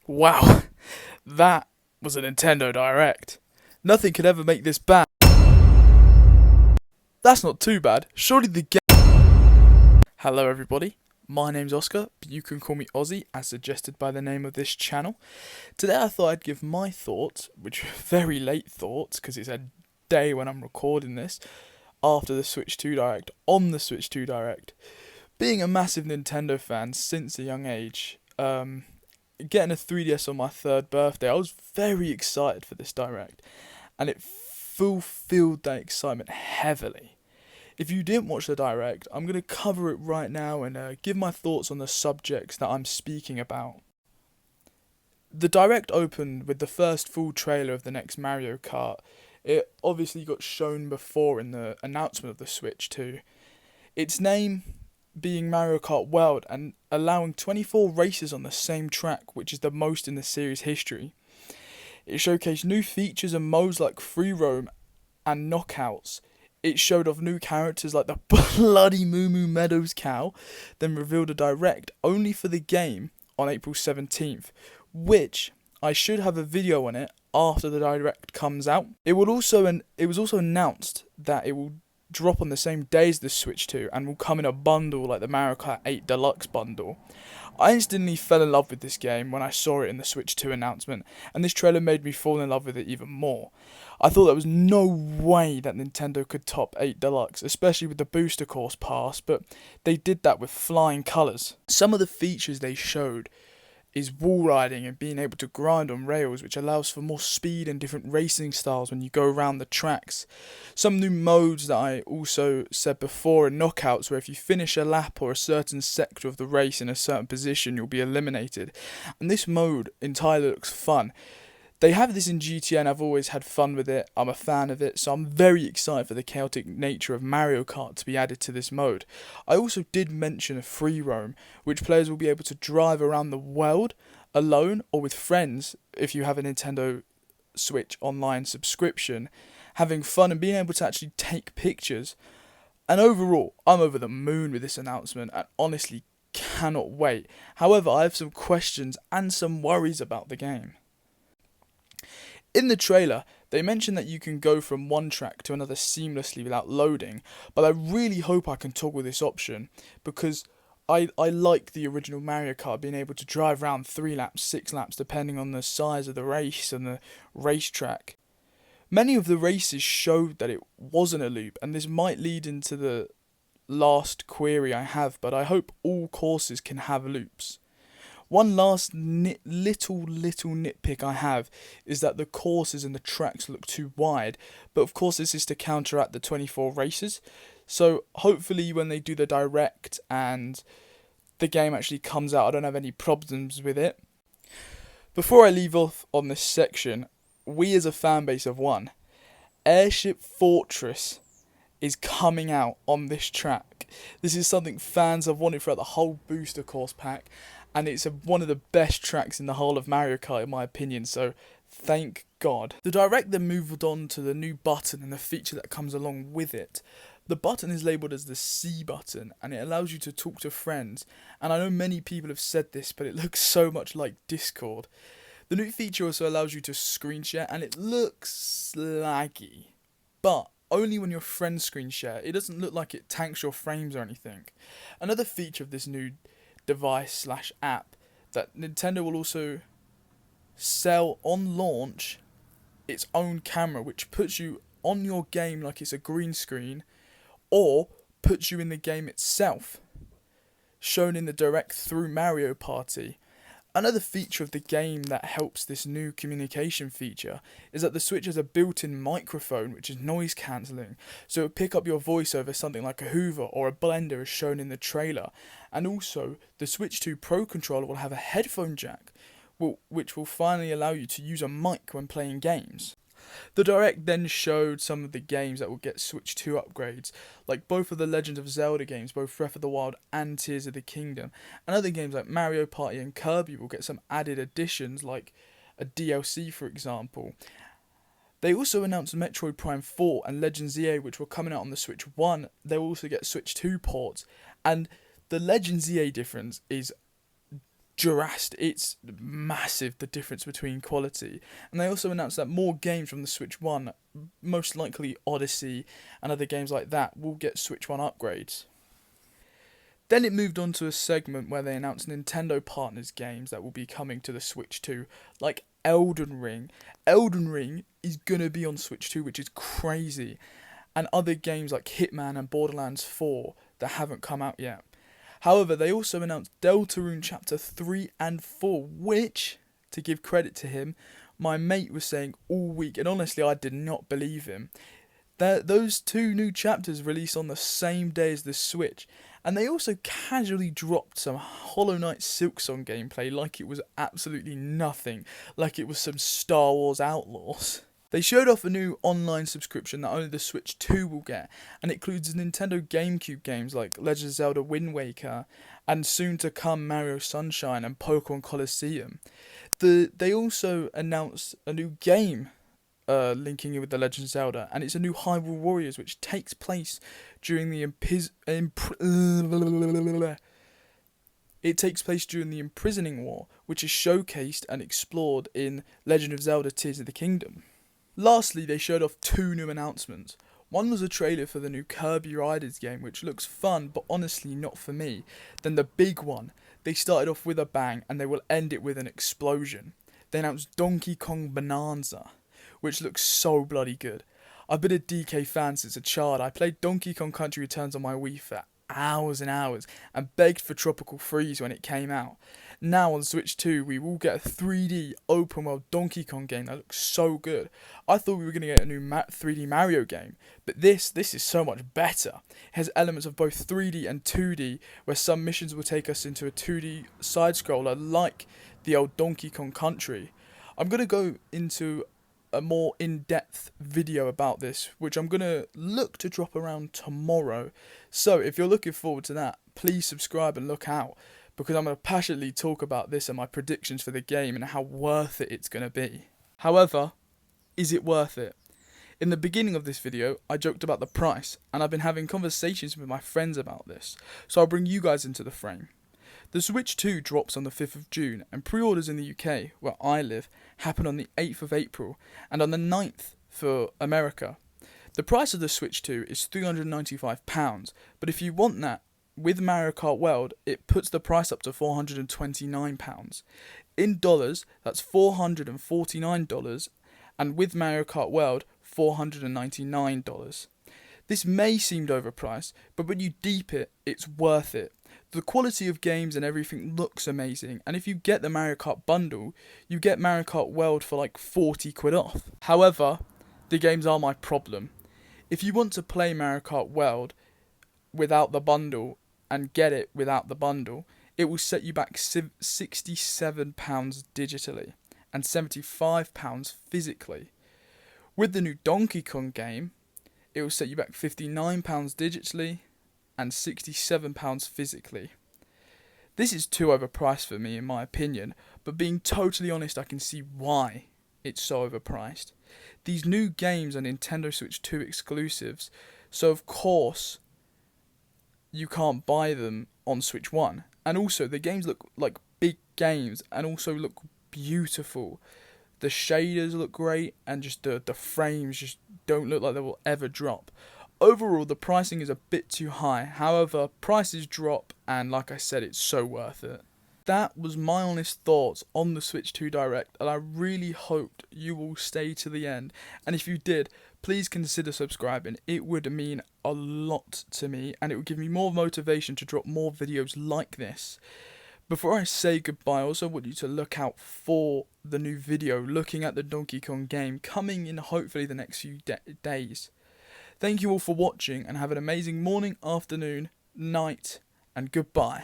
Wow, that was a Nintendo Direct. Nothing could ever make this bad. That's not too bad. Surely the game. Hello, everybody. My name's Oscar, but you can call me Ozzy, as suggested by the name of this channel. Today I thought I'd give my thoughts, which are very late thoughts, because it's a day when I'm recording this, after the Switch 2 Direct, on the Switch 2 Direct. Being a massive Nintendo fan since a young age, getting a 3DS on my third birthday, I was very excited for this Direct, and it fulfilled that excitement heavily. If you didn't watch the Direct, I'm going to cover it right now and give my thoughts on the subjects that I'm speaking about. The Direct opened with the first full trailer of the next Mario Kart. It obviously got shown before in the announcement of the Switch 2. Its name being Mario Kart World and allowing 24 races on the same track, which is the most in the series history. It showcased new features and modes like free roam and knockouts. It showed off new characters like the bloody Moo Moo Meadows cow, then revealed a Direct only for the game on April 17th, which I should have a video on it after the Direct comes out. It was also announced that it will drop on the same day as the Switch 2 and will come in a bundle like the Mario Kart 8 Deluxe bundle. I instantly fell in love with this game when I saw it in the Switch 2 announcement, and this trailer made me fall in love with it even more. I thought there was no way that Nintendo could top 8 Deluxe, especially with the Booster Course Pass, but they did that with flying colours. Some of the features they showed is wall riding and being able to grind on rails, which allows for more speed and different racing styles when you go around the tracks. Some new modes that I also said before are knockouts, where if you finish a lap or a certain sector of the race in a certain position, you'll be eliminated. And this mode entirely looks fun. They have this in GTA and I've always had fun with it. I'm a fan of it, so I'm very excited for the chaotic nature of Mario Kart to be added to this mode. I also did mention a free roam, which players will be able to drive around the world alone or with friends if you have a Nintendo Switch online subscription, having fun and being able to actually take pictures. And overall, I'm over the moon with this announcement and honestly cannot wait. However, I have some questions and some worries about the game. In the trailer, they mention that you can go from one track to another seamlessly without loading, but I really hope I can toggle this option because I like the original Mario Kart being able to drive around 3 laps, 6 laps depending on the size of the race and the racetrack. Many of the races showed that it wasn't a loop, and this might lead into the last query I have, but I hope all courses can have loops. One last little nitpick I have is that the courses and the tracks look too wide, but of course this is to counteract the 24 races, so hopefully when they do the Direct and the game actually comes out I don't have any problems with it. Before I leave off on this section, we as a fan base have won. Airship Fortress is coming out on this track. This is something fans have wanted throughout the whole Booster Course pack, and it's one of the best tracks in the whole of Mario Kart in my opinion, so thank God. The Direct then moved on to the new button and the feature that comes along with it. The button is labelled as the C button, and it allows you to talk to friends, and I know many people have said this, but it looks so much like Discord. The new feature also allows you to screen share, and it looks laggy, but only when your friends screen share. It doesn't look like it tanks your frames or anything. Another feature of this new device/app that Nintendo will also sell on launch its own camera, which puts you on your game like it's a green screen or puts you in the game itself, shown in the Direct through Mario Party. Another feature of the game that helps this new communication feature is that the Switch has a built-in microphone which is noise cancelling, so it will pick up your voice over something like a Hoover or a blender as shown in the trailer. And also, the Switch 2 Pro controller will have a headphone jack, which will finally allow you to use a mic when playing games. The Direct then showed some of the games that will get Switch 2 upgrades, like both of the Legend of Zelda games, both Breath of the Wild and Tears of the Kingdom, and other games like Mario Party and Kirby will get some added additions like a DLC for example. They also announced Metroid Prime 4 and Legend ZA, which were coming out on the Switch 1. They will also get Switch 2 ports, and the Legend ZA difference is drastic. It's massive, the difference between quality. And they also announced that more games from the Switch 1, most likely Odyssey and other games like that, will get Switch 1 upgrades. Then it moved on to a segment where they announced Nintendo partners games that will be coming to the Switch 2, like Elden Ring. Elden Ring is gonna be on Switch 2, which is crazy. And other games like Hitman and Borderlands 4 that haven't come out yet. However, they also announced Deltarune Chapter 3 and 4, which, to give credit to him, my mate was saying all week, and honestly I did not believe him. Those two new chapters release on the same day as the Switch, and they also casually dropped some Hollow Knight Silksong gameplay like it was absolutely nothing, like it was some Star Wars Outlaws. They showed off a new online subscription that only the Switch 2 will get, and it includes Nintendo GameCube games like Legend of Zelda Wind Waker, and soon to come Mario Sunshine and Pokemon Colosseum. They also announced a new game linking in with The Legend of Zelda, and it's a new Hyrule Warriors, which takes place during the Imprisoning War, which is showcased and explored in Legend of Zelda Tears of the Kingdom. Lastly, they showed off two new announcements. One was a trailer for the new Kirby Riders game, which looks fun, but honestly not for me. Then the big one, they started off with a bang, and they will end it with an explosion. They announced Donkey Kong Bonanza, which looks so bloody good. I've been a DK fan since a child. I played Donkey Kong Country Returns on my Wii for hours and hours, and begged for Tropical Freeze when it came out. Now on Switch 2, we will get a 3D open world Donkey Kong game that looks so good. I thought we were going to get a new 3D Mario game, but this is so much better. It has elements of both 3D and 2D, where some missions will take us into a 2D side-scroller like the old Donkey Kong Country. I'm going to go into a more in-depth video about this, which I'm going to look to drop around tomorrow. So if you're looking forward to that, please subscribe and look out, because I'm going to passionately talk about this and my predictions for the game and how worth it it's going to be. However, is it worth it? In the beginning of this video, I joked about the price, and I've been having conversations with my friends about this, so I'll bring you guys into the frame. The Switch 2 drops on the 5th of June, and pre-orders in the UK, where I live, happen on the 8th of April, and on the 9th for America. The price of the Switch 2 is £395, but if you want that, with Mario Kart World, it puts the price up to £429. In dollars, that's $449, and with Mario Kart World, $499. This may seem overpriced, but when you deep it, it's worth it. The quality of games and everything looks amazing, and if you get the Mario Kart bundle, you get Mario Kart World for like 40 quid off. However, the games are my problem. If you want to play Mario Kart World without the bundle and get it without the bundle, it will set you back £67 digitally and £75 physically. With the new Donkey Kong game, it will set you back £59 digitally and £67 physically. This is too overpriced for me in my opinion, but being totally honest, I can see why it's so overpriced. These new games are Nintendo Switch 2 exclusives, so of course you can't buy them on Switch 1. And also the games look like big games and also look beautiful. The shaders look great, and just the frames just don't look like they will ever drop. Overall, the pricing is a bit too high. However, prices drop, and like I said, it's so worth it. That was my honest thoughts on the Switch 2 Direct, and I really hoped you will stay to the end. And if you did, please consider subscribing. It would mean a lot to me, and it would give me more motivation to drop more videos like this. Before I say goodbye, I also want you to look out for the new video looking at the Donkey Kong game coming in hopefully the next few days. Thank you all for watching, and have an amazing morning, afternoon, night, and goodbye.